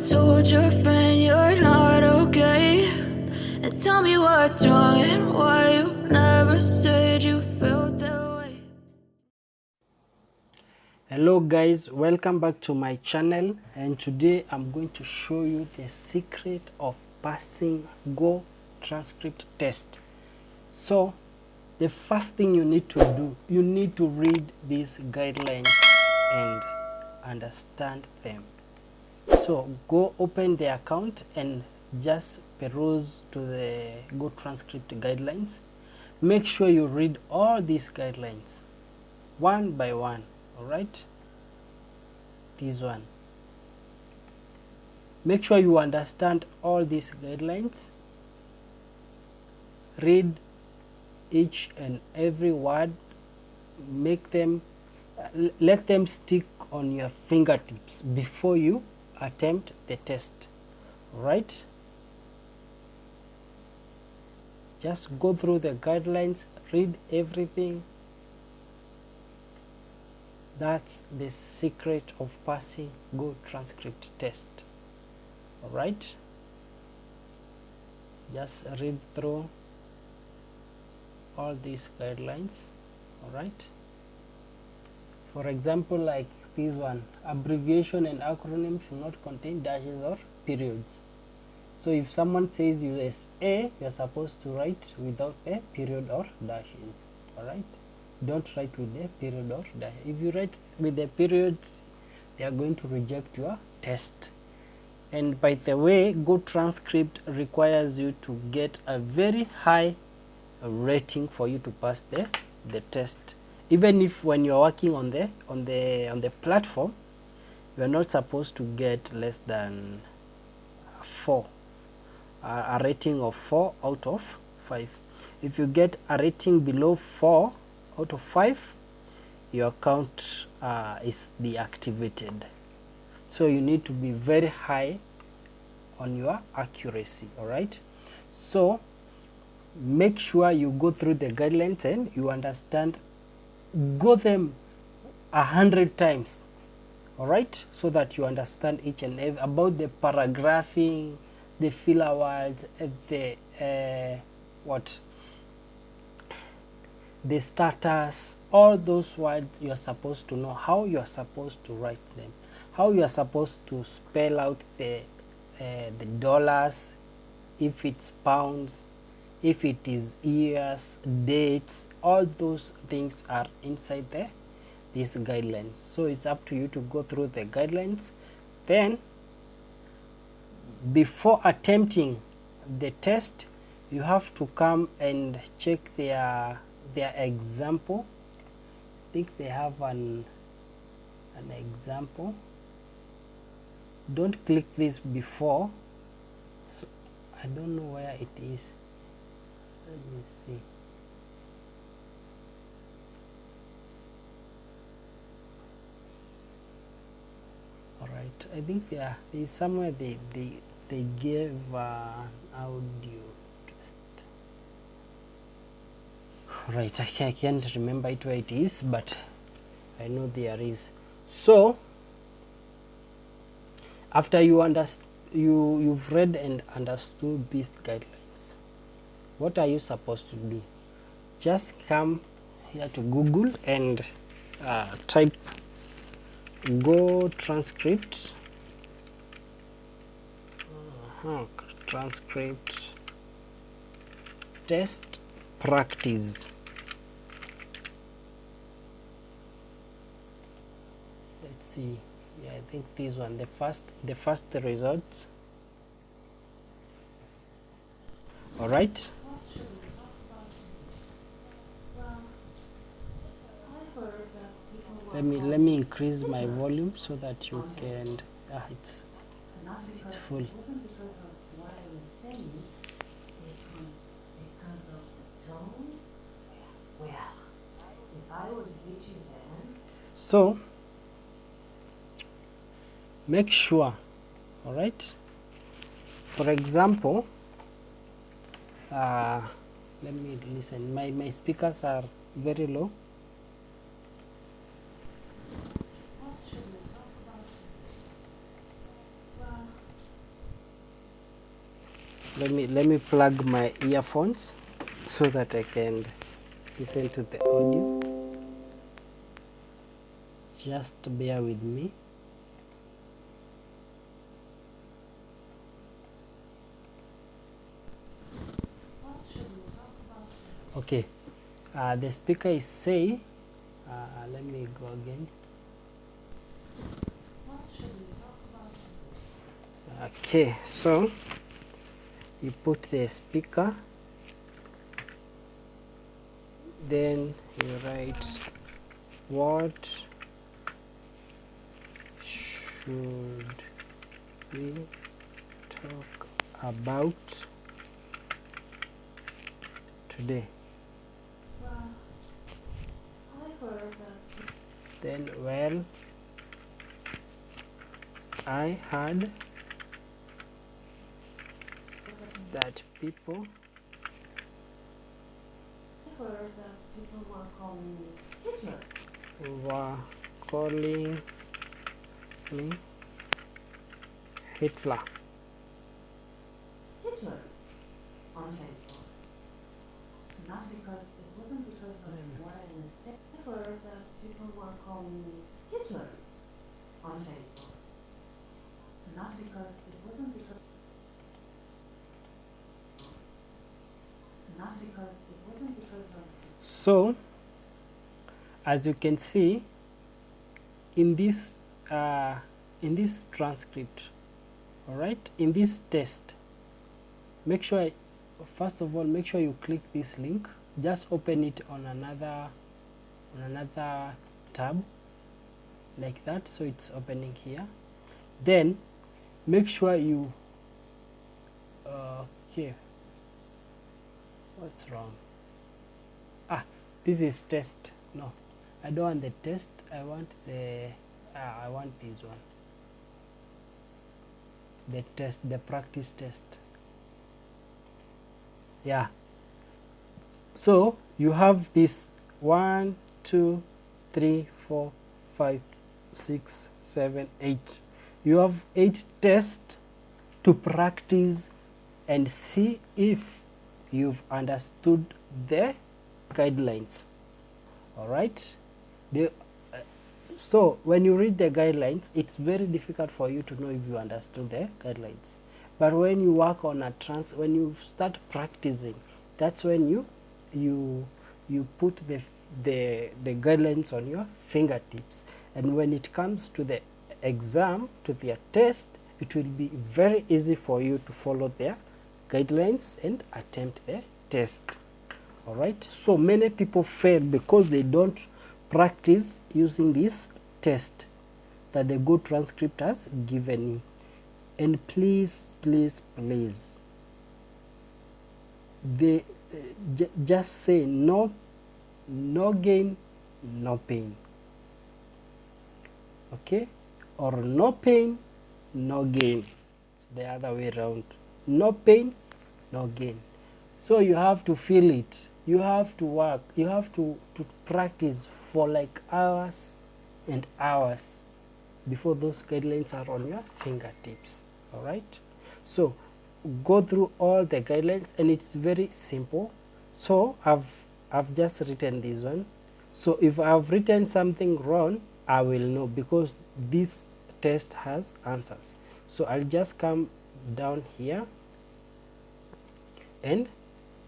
told your friend you're not okay? And tell me what's wrong and why you never said you felt that way. Hello guys, welcome back to my channel, and today I'm going to show you the secret of passing GoTranscript test. So the first thing you need to do, you need to read these guidelines and understand them. So go open the account and just peruse to the GoTranscript guidelines. Make sure you read all these guidelines one by one. All right, this one. Make sure you understand all these guidelines. Read each and every word. Make them, let them stick on your fingertips before you attempt the test. All right. Just go through the guidelines, read everything. That's the secret of passing GoTranscript test. All right. Just read through all these guidelines. All right. For example, like this one, abbreviation and acronym should not contain dashes or periods. So if someone says USA, you're supposed to write without a period or dashes. All right. Don't write with the period or dash. If you write with the periods, they are going to reject your test. And by the way, GoTranscript requires you to get a very high rating for you to pass the test. Even if when you're working on the platform, you are not supposed to get less than 4, a rating of 4 out of 5. If you get a rating below 4 out of 5, your account is deactivated. So you need to be very high on your accuracy. All right. So make sure you go through the guidelines and you understand. Go them 100 times. All right, so that you understand each and every about the paragraphing, the filler words, the the starters, all those words you are supposed to know how you are supposed to write them, how you are supposed to spell out the dollars, if it's pounds, if it is years, dates. All those things are inside these guidelines. So it's up to you to go through the guidelines. Then before attempting the test, you have to come and check their example. I think they have an example. Don't click this before. So I don't know where it is. Let me see. All right, I think there is somewhere they gave audio. Right, I can't remember it where it is, but I know there is. So after you've read and understood these guidelines, what are you supposed to do? Just come here to Google and type GoTranscript transcript test practice. Let's see. Yeah, I think this one, the first results. All right. Let me increase my volume so that you can. It's full. It wasn't because of what I was saying. It was because of the tone. Well, if I was with you then. So make sure. All right. For example, let me listen. My speakers are very low. let me plug my earphones so that I can listen to the audio. Just bear with me. What should we talk about? Okay, the speaker is say, let me go again. What should we talk about? Okay, so you put the speaker, then you write what should we talk about today. Well, I heard that. Then, well, I heard that people I heard that people were calling me Hitler. were calling me Hitler. Hitler on Facebook. Not because it wasn't because of what I was saying. I heard that people were calling me Hitler on Facebook. Not because it wasn't because. Not because it wasn't because of. So, as you can see, in this transcript, all right, in this test, make sure first of all make sure you click this link. Just open it on another tab like that, so it's opening here. Then make sure you okay, what's wrong? This is test. No, I don't want the test. I want the I want this one, the test, the practice test. Yeah, so you have this 1 2 3 4 5 6 7 8. You have 8 tests to practice and see if you've understood the guidelines. All right, so when you read the guidelines, it's very difficult for you to know if you understood the guidelines. But when you work on a when you start practicing, that's when you put the guidelines on your fingertips, and when it comes to the exam, to their test, it will be very easy for you to follow their guidelines and attempt the test. All right, so many people fail because they don't practice using this test that the GoTranscript has given you. And please, please, please, they just say no gain, no pain. Okay, or no pain, no gain. It's the other way around. No pain, no gain. So you have to feel it. You have to work. You have to practice for like hours and hours before those guidelines are on your fingertips. All right, so go through all the guidelines, and it's very simple. So I've just written this one. So if I've written something wrong, I will know because this test has answers. So I'll just come down here and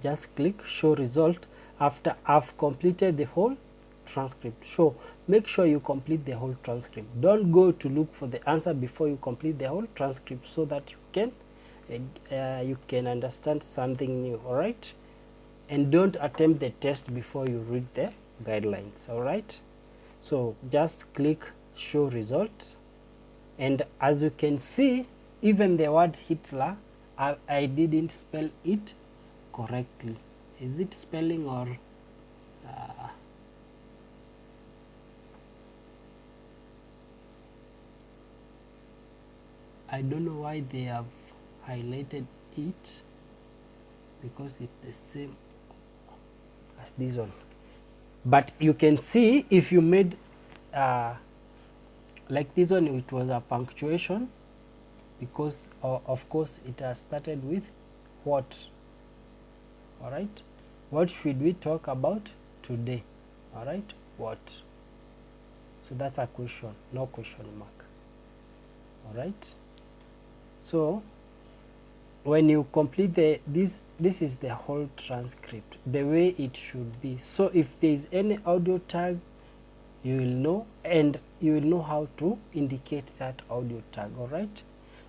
just click show result after I've completed the whole transcript. So make sure you complete the whole transcript. Don't go to look for the answer before you complete the whole transcript, so that you can understand something new. All right, and don't attempt the test before you read the guidelines. All right, so just click show result, and as you can see, even the word Hitler, I didn't spell it correctly. Is it spelling or I don't know why they have highlighted it, because it's the same as this one. But you can see if you made like this one, it was a punctuation, because of course it has started with what. All right, what should we talk about today? All right, what. So that's a question, no question mark. All right, so when you complete this is the whole transcript, the way it should be. So if there is any audio tag, you will know, and you will know how to indicate that audio tag. All right,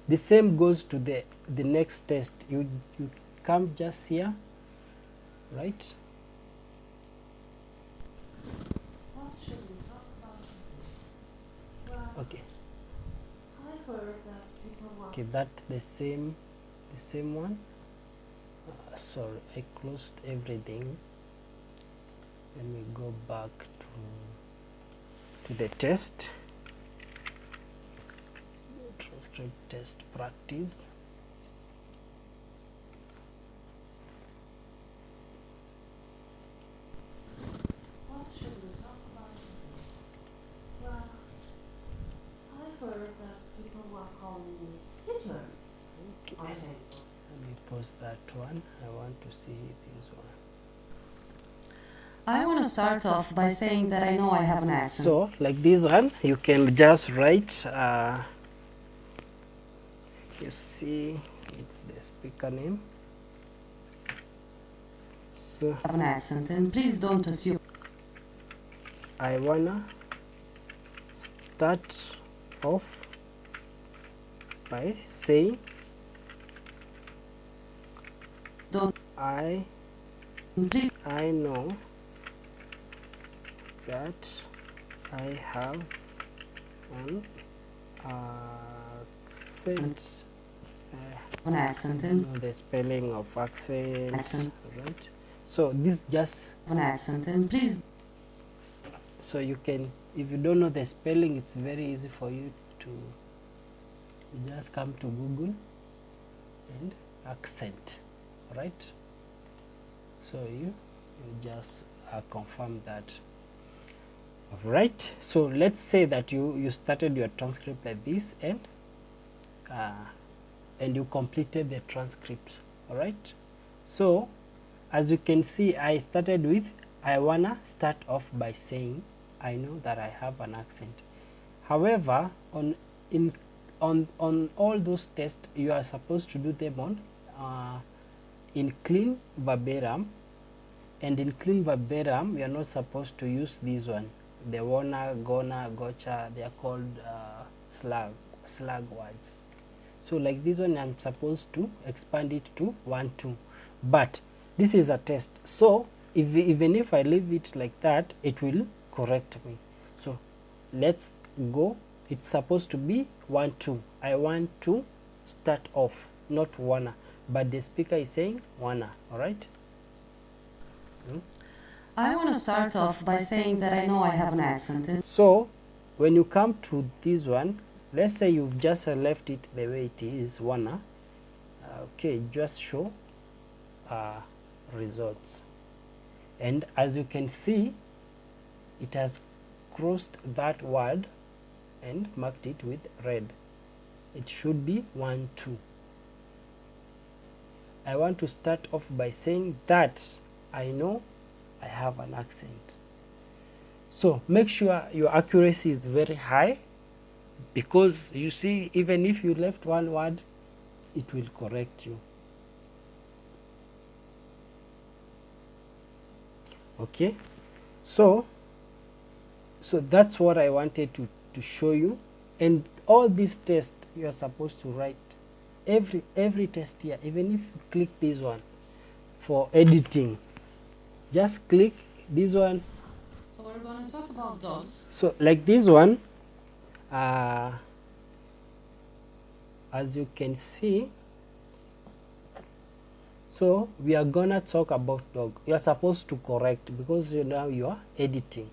the same goes to the next test. You come just here, right? What should we talk about today? Well, Okay, I heard that people were okay, that the same one. Sorry, I closed everything. Let me go back to the test. Transcript test practice. What should we talk about today? Well, I heard that people were calling me Hitler Okay. on Facebook. Let me pause that one. I want to see this one. I want to start off by saying that I know I have an accent. So, like this one, you can just write, you see, it's the speaker name. So, I have an accent, and please don't assume. I wanna start off by saying Don't please. I know that I have an accent. An accent and Know the spelling of accent, Accent. right? So this just an accent, and please so you can, if you don't know the spelling, it's very easy for you to just come to Google and accent, right? So you just confirm that. All right, so let's say that you started your transcript like this, and you completed the transcript. All right, so as you can see, I started with, I wanna start off by saying I know that I have an accent. However, on all those tests, you are supposed to do them on in clean verbatim, and in clean verbatim we are not supposed to use this one, the wanna, gonna, gotcha. They are called slang words. So like this one, I'm supposed to expand it to 1, 2, but this is a test, so even if I leave it like that, it will correct me. So let's go, it's supposed to be 1, 2. I want to start off, not wanna, but the speaker is saying wanna. All right. I want to start off by saying that I know I have an accent. And So when you come to this one, let's say you've just left it the way it is, wanna. Okay, just show results, and as you can see, it has crossed that word and marked it with red. It should be 1, 2. I want to start off by saying that I know I have an accent. So make sure your accuracy is very high, because you see, even if you left one word, it will correct you. Okay, so that's what I wanted to show you. And all these tests, you are supposed to write every test here. Even if you click this one for editing, just click this one. so we're going to talk about dogs. So like this one, as you can see, so we are gonna talk about dog. You are supposed to correct, because now you are editing.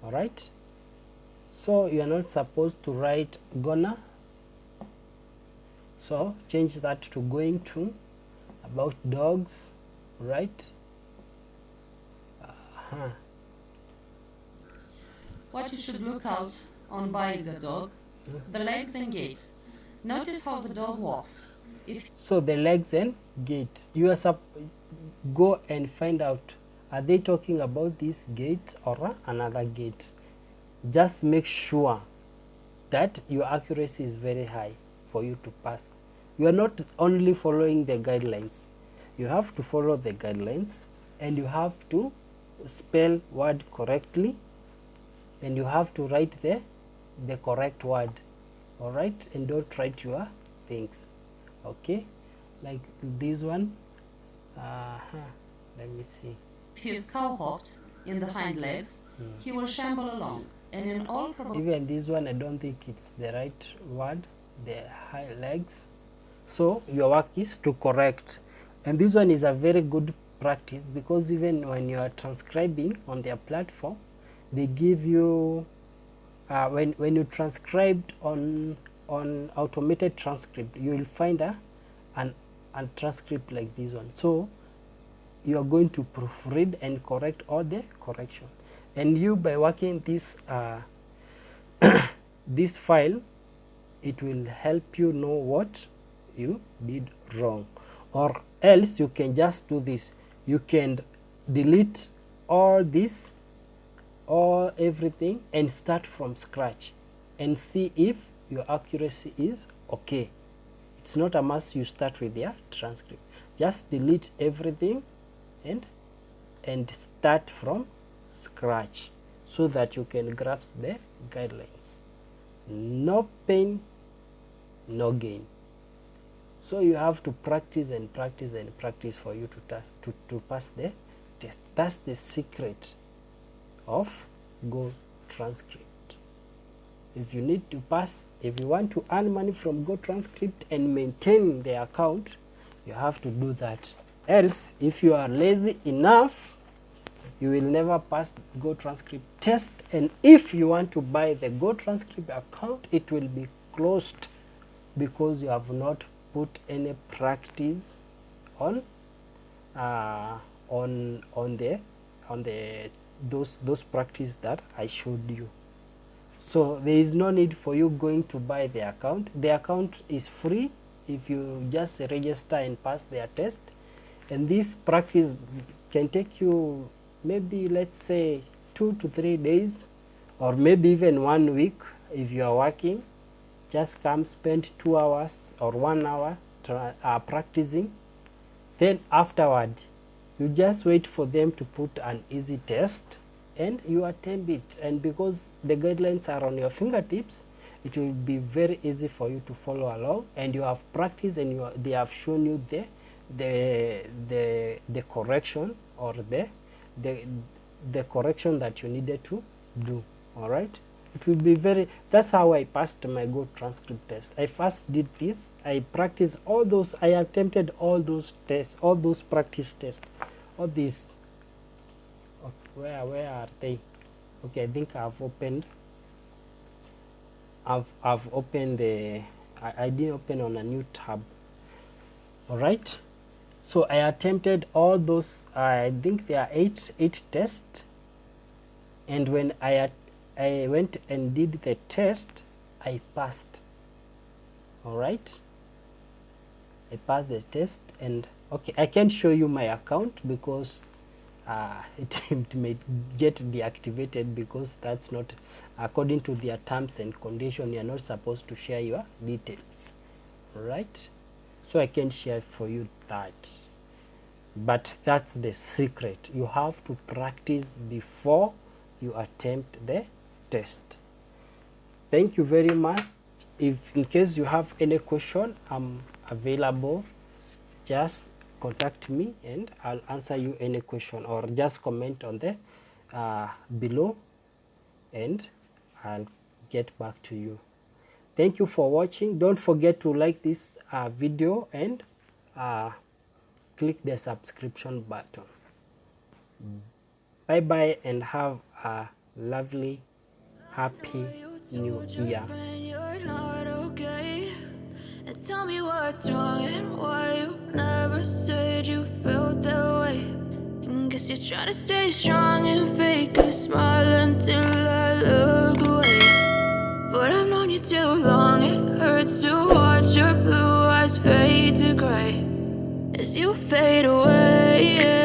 All right, so you are not supposed to write gonna, so change that to going to, about dogs, right? What you should look out on buying a dog: the legs and gait. Notice how the dog walks. If So the legs and gate, you are go and find out, are they talking about this gate or another gate? Just make sure that your accuracy is very high for you to pass. You are not only following the guidelines, you have to follow the guidelines, and you have to spell word correctly, and you have to write the correct word. All right, and don't write your things. Okay, like this one. Let me see. he is cow-hocked in the hind legs, he will shamble along, and in all probability, Even this one, I don't think it's the right word, the high legs. So your work is to correct. And this one is a very good practice, because even when you are transcribing on their platform, they give you, when you transcribed on automated transcript, you will find a transcript like this one. So you are going to proofread and correct all the correction. And you, by working this this file, it will help you know what you did wrong. Or else you can just do this, you can delete all this or everything and start from scratch and see if your accuracy is okay. It's not a must you start with your transcript. Just delete everything and start from scratch, so that you can grasp the guidelines. No pain, no gain. So you have to practice and practice and practice for you to pass the test. That's the secret of GoTranscript. If you need to pass, if you want to earn money from GoTranscript and maintain the account, you have to do that. Else, if you are lazy enough, you will never pass GoTranscript test. And if you want to buy the GoTranscript account, it will be closed, because you have not put any practice on those practice that I showed you. So there is no need for you going to buy the account. The account is free if you just register and pass their test. And this practice can take you maybe, let's say, 2 to 3 days, or maybe even 1 week. If you are working, just come spend 2 hours or 1 hour practicing. Then afterward, you just wait for them to put an easy test and you attempt it. And because the guidelines are on your fingertips, it will be very easy for you to follow along, and you have practiced, and they have shown you the correction, or the correction that you needed to do. All right, it will be very, that's how I passed my GoTranscript test. I first did this, I practiced all those, I attempted all those tests, all those practice tests, all these. Okay, where are they? Okay, I think I've opened the I didn't open on a new tab. All right, so I attempted all those. I think there are eight tests, and when I went and did the test, I passed. All right, I passed the test. And okay, I can't show you my account because it may get deactivated, because that's not according to their terms and conditions. You're not supposed to share your details. All right, so I can share for you that, but that's the secret. You have to practice before you attempt the test. Thank you very much. If in case you have any question, I'm available. Just contact me and I'll answer you any question, or just comment on the below and I'll get back to you. Thank you for watching. Don't forget to like this video and click the subscription button. Bye bye and have a lovely, happy new year. You're not okay. And tell me what's wrong and why you never said you felt that way. And guess you're trying to stay strong and fake a smile until I look away. But I've known you too long, it hurts to watch your blue eyes fade fade to gray as you fade away.